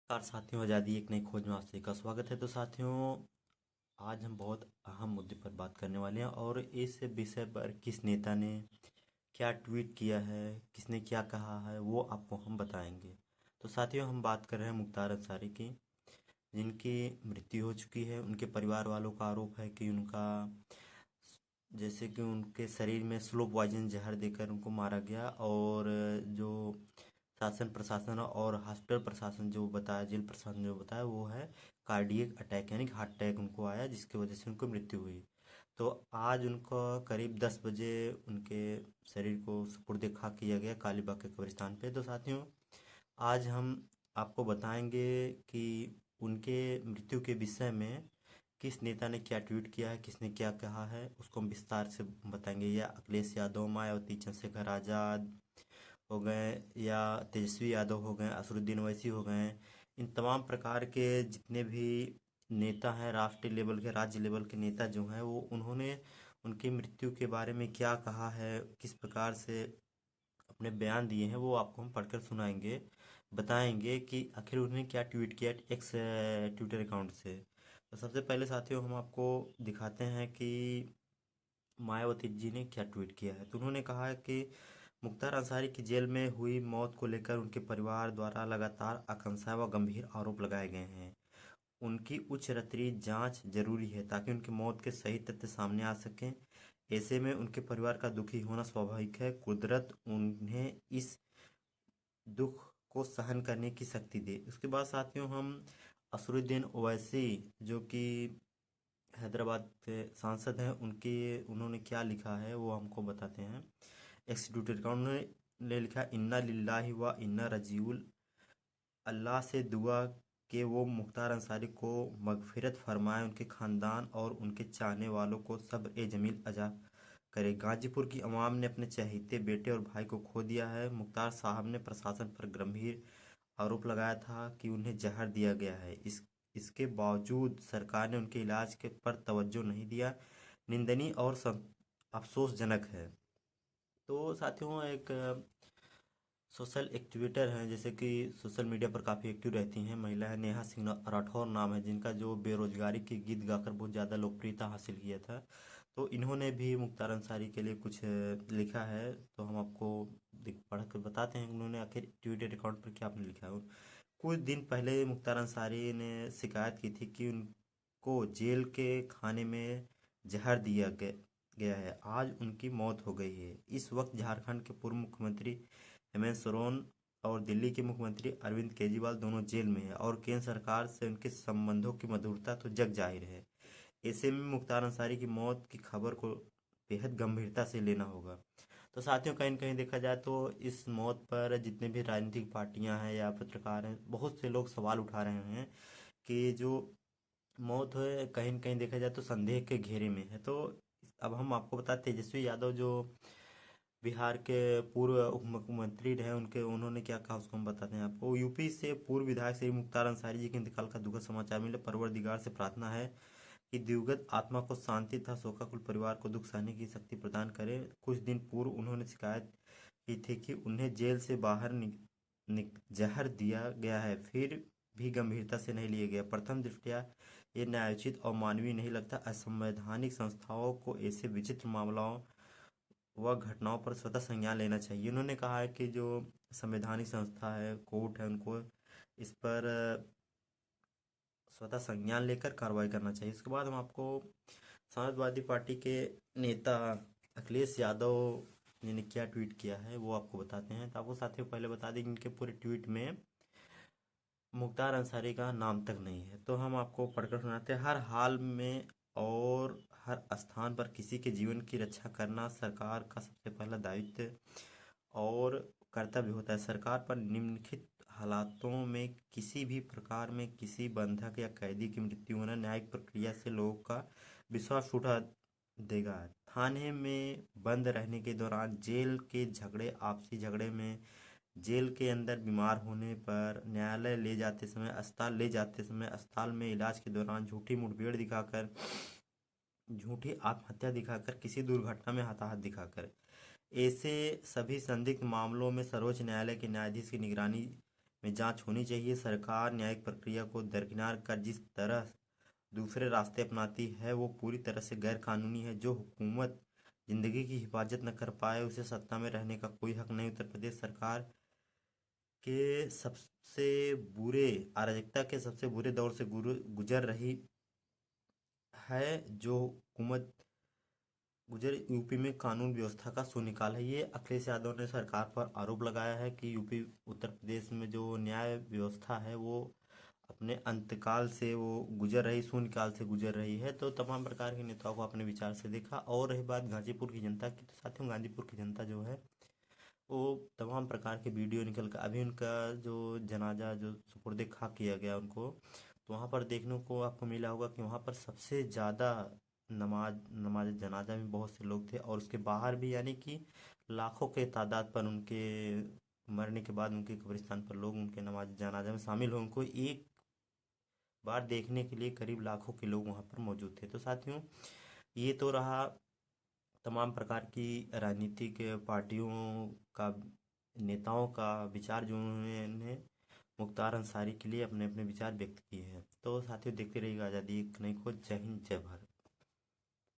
नमस्कार साथियों, आज़ादी एक नई खोज में आप सभी का स्वागत है। तो साथियों, आज हम बहुत अहम मुद्दे पर बात करने वाले हैं और इस विषय पर किस नेता ने क्या ट्वीट किया है, किसने क्या कहा है, वो आपको हम बताएंगे। तो साथियों, हम बात कर रहे हैं मुख्तार अंसारी की, जिनकी मृत्यु हो चुकी है। उनके परिवार वालों का आरोप है कि उनका जैसे कि उनके शरीर में स्लो पॉइजन जहर देकर उनको मारा गया। और जो शासन प्रशासन और हॉस्पिटल प्रशासन जो बताया, जेल प्रशासन जो बताया, वो है कार्डियक अटैक, यानी हार्ट अटैक उनको आया, जिसकी वजह से उनको मृत्यु हुई। तो आज उनको करीब 10 बजे उनके शरीर को सुपुर्द खाक किया गया कालीबाग के कब्रिस्तान पे। तो साथियों, आज हम आपको बताएंगे कि उनके मृत्यु के विषय में किस नेता ने क्या ट्वीट किया है, किसने क्या कहा है, उसको हम विस्तार से बताएंगे। या अखिलेश यादव, मायावती, चंद्रशेखर आज़ाद हो गए, या तेजस्वी यादव हो गए, असदुद्दीन ओवैसी हो गए, इन तमाम प्रकार के जितने भी नेता हैं, राष्ट्रीय लेवल के, राज्य लेवल के नेता जो हैं, वो उन्होंने उनकी मृत्यु के बारे में क्या कहा है, किस प्रकार से अपने बयान दिए हैं, वो आपको हम पढ़कर सुनाएंगे, बताएंगे कि आखिर उन्होंने क्या ट्वीट किया एक्स ट्विटर अकाउंट से। तो सबसे पहले साथियों, हम आपको दिखाते हैं कि मायावती जी ने क्या ट्वीट किया है। तो उन्होंने कहा है कि मुख्तार अंसारी की जेल में हुई मौत को लेकर उनके परिवार द्वारा लगातार आशंकाएं व गंभीर आरोप लगाए गए हैं। उनकी उच्च स्तरीय जांच जरूरी है ताकि उनकी मौत के सही तथ्य सामने आ सकें। ऐसे में उनके परिवार का दुखी होना स्वाभाविक है। कुदरत उन्हें इस दुख को सहन करने की शक्ति दे। उसके बाद साथियों, हम असरुद्दीन ओवैसी, जो कि हैदराबाद के सांसद हैं, उनके उन्होंने क्या लिखा है वो हमको बताते हैं। एक्सिक्यूटिव अकाउंट ने लिखा, इन्ना लिल्लाहि व इन्ना रजीउल, अल्लाह से दुआ कि वो मुख्तार अंसारी को मगफिरत फरमाए, उनके ख़ानदान और उनके चाहने वालों को सब्र ए जमील अता करे। गाजीपुर की अवाम ने अपने चहेते बेटे और भाई को खो दिया है। मुख्तार साहब ने प्रशासन पर गंभीर आरोप लगाया था कि उन्हें जहर दिया गया है। इसके बावजूद सरकार ने उनके इलाज के पर तवज्जो नहीं दिया। निंदनीय और अफसोसजनक है। तो साथियों, एक सोशल एक्टिवेटर हैं, जैसे कि सोशल मीडिया पर काफ़ी एक्टिव रहती हैं, महिला है नेहा सिंह राठौर नाम है, जिनका जो बेरोजगारी के गीत गाकर बहुत ज़्यादा लोकप्रियता हासिल किया था। तो इन्होंने भी मुख्तार अंसारी के लिए कुछ लिखा है। तो हम आपको पढ़ कर बताते हैं उन्होंने आखिर ट्विटर अकाउंट पर क्या आपने लिखा है। कुछ दिन पहले मुख्तार अंसारी ने शिकायत की थी कि उनको जेल के खाने में जहर गया है। आज उनकी मौत हो गई है। इस वक्त झारखंड के पूर्व मुख्यमंत्री हेमंत सोरेन और दिल्ली के मुख्यमंत्री अरविंद केजरीवाल दोनों जेल में हैं और केंद्र सरकार से उनके संबंधों की मधुरता तो जग जाहिर है। ऐसे में मुख्तार अंसारी की मौत की खबर को बेहद गंभीरता से लेना होगा। तो साथियों, कहीं न कहीं देखा जाए तो इस मौत पर जितने भी राजनीतिक पार्टियां हैं या पत्रकार हैं, बहुत से लोग सवाल उठा रहे हैं कि जो मौत है, कहीं न कहीं देखा जाए तो संदेह के घेरे में है। तो अब हम आपको बताते हैं, तेजस्वी यादव जो बिहार के पूर्व उप मुख्यमंत्री रहे, उनके उन्होंने क्या कहा उसको हम बताते हैं आपको। यूपी से पूर्व विधायक श्री मुख्तार अंसारी जी के इंतकाल का दुखद समाचार मिले। परवरदिगार से प्रार्थना है कि दिवंगत आत्मा को शांति तथा शोकाकुल परिवार को दुख सहने की शक्ति प्रदान करे। कुछ दिन पूर्व उन्होंने शिकायत की थी कि उन्हें जेल से बाहर जहर दिया गया है, फिर भी गंभीरता से नहीं लिया गया। प्रथम दृष्टया ये न्यायोचित और मानवीय नहीं लगता। असंवैधानिक संस्थाओं को ऐसे विचित्र मामलों व घटनाओं पर स्वतः संज्ञान लेना चाहिए। उन्होंने कहा है कि जो संवैधानिक संस्था है, कोर्ट है, उनको इस पर स्वतः संज्ञान लेकर कार्रवाई करना चाहिए। उसके बाद हम आपको समाजवादी पार्टी के नेता अखिलेश यादव जी ने क्या ट्वीट किया है वो आपको बताते हैं। तो आपको साथियों पहले बता दें कि इनके पूरे ट्वीट में मुख्तार अंसारी का नाम तक नहीं है। तो हम आपको पढ़कर सुनाते हैं। हर हाल में और हर स्थान पर किसी के जीवन की रक्षा करना सरकार का सबसे पहला दायित्व और कर्तव्य होता है। सरकार पर निम्नलिखित हालातों में किसी भी प्रकार में किसी बंधक या कैदी की मृत्यु होना न्यायिक प्रक्रिया से लोगों का विश्वास उठा देगा। थाने में बंद रहने के दौरान, जेल के झगड़े, आपसी झगड़े में, जेल के अंदर बीमार होने पर, न्यायालय ले जाते समय, अस्पताल ले जाते समय, अस्पताल में इलाज के दौरान झूठी मुठभेड़ दिखाकर, झूठी आत्महत्या दिखाकर, किसी दुर्घटना में हताहत दिखाकर, ऐसे सभी संदिग्ध मामलों में सर्वोच्च न्यायालय के न्यायाधीश की निगरानी में जांच होनी चाहिए। सरकार न्यायिक प्रक्रिया को दरकिनार कर जिस तरह दूसरे रास्ते अपनाती है वो पूरी तरह से गैर कानूनी है। जो हुकूमत जिंदगी की हिफाजत न कर पाए उसे सत्ता में रहने का कोई हक नहीं। उत्तर प्रदेश सरकार के सबसे बुरे अराजकता के सबसे बुरे दौर से गुजर रही है। जो हुकूमत गुजर यूपी में कानून व्यवस्था का सुनिकाल है। ये अखिलेश यादव ने सरकार पर आरोप लगाया है कि यूपी उत्तर प्रदेश में जो न्याय व्यवस्था है वो अपने अंतकाल से वो गुजर रही शून्यकाल से गुजर रही है। तो तमाम प्रकार के नेताओं को अपने विचार से देखा। और रही बात गाजीपुर की जनता की, तो साथियों गाजीपुर की जनता जो है वो तमाम प्रकार के वीडियो निकल कर अभी उनका जो जनाजा जो सुपुर्द खाक किया गया उनको, तो वहाँ पर देखने को आपको मिला होगा कि वहाँ पर सबसे ज़्यादा नमाज नमाज जनाजा में बहुत से लोग थे। और उसके बाहर भी यानी कि लाखों के तादाद पर उनके मरने के बाद उनके कब्रिस्तान पर लोग उनके नमाज जनाजा में शामिल हुए। उनको एक बार देखने के लिए करीब लाखों के लोग वहाँ पर मौजूद थे। तो साथियों ये तो रहा तमाम प्रकार की राजनीतिक पार्टियों का नेताओं का विचार जो उन्होंने मुख्तार अंसारी के लिए अपने अपने विचार व्यक्त किए हैं। तो साथियों देखते रहिएगा आज़ादी एक नई खोज। जय हिंद जय भारत।